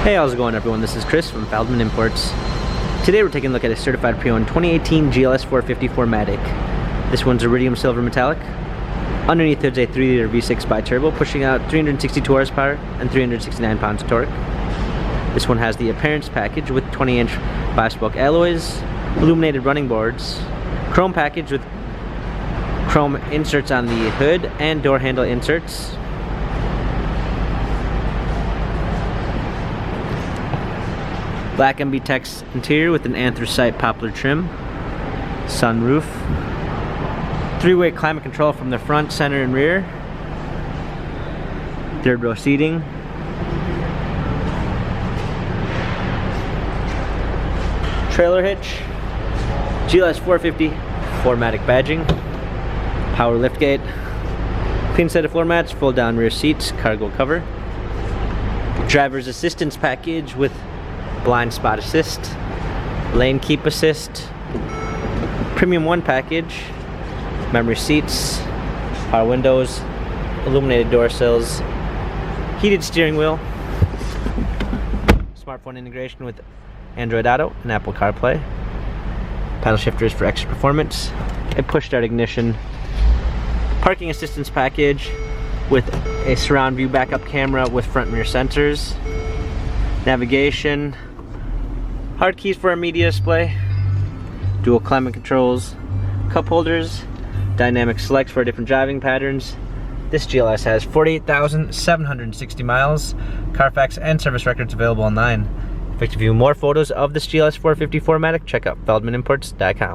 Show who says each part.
Speaker 1: Hey, how's it going everyone? This is Chris from Feldmann Imports. Today we're taking a look at a certified pre-owned 2018 GLS 450 4MATIC. This one's iridium silver metallic. Underneath there's a 3-liter V6 bi-turbo pushing out 362 horsepower and 369 pounds of torque. This one has the appearance package with 20-inch 5-spoke alloys, illuminated running boards, chrome package with chrome inserts on the hood and door handle inserts. Black MB-Tex interior with an anthracite poplar trim, sunroof, 3-way climate control from the front, center, and rear, 3rd row seating, trailer hitch, GLS 450 4MATIC badging, power liftgate, clean set of floor mats, fold down rear seats, cargo cover, driver's assistance package with blind spot assist, lane keep assist, premium 1 package, memory seats, power windows, illuminated door sills, heated steering wheel, smartphone integration with Android Auto and Apple CarPlay, paddle shifters for extra performance, a push start ignition, parking assistance package with a surround view backup camera with front and rear sensors, navigation, hard keys for our media display, dual climate controls, cup holders, dynamic selects for different driving patterns. This GLS has 48,760 miles, Carfax and service records available online. If you'd like to view more photos of this GLS 450 4MATIC, check out feldmannimports.com.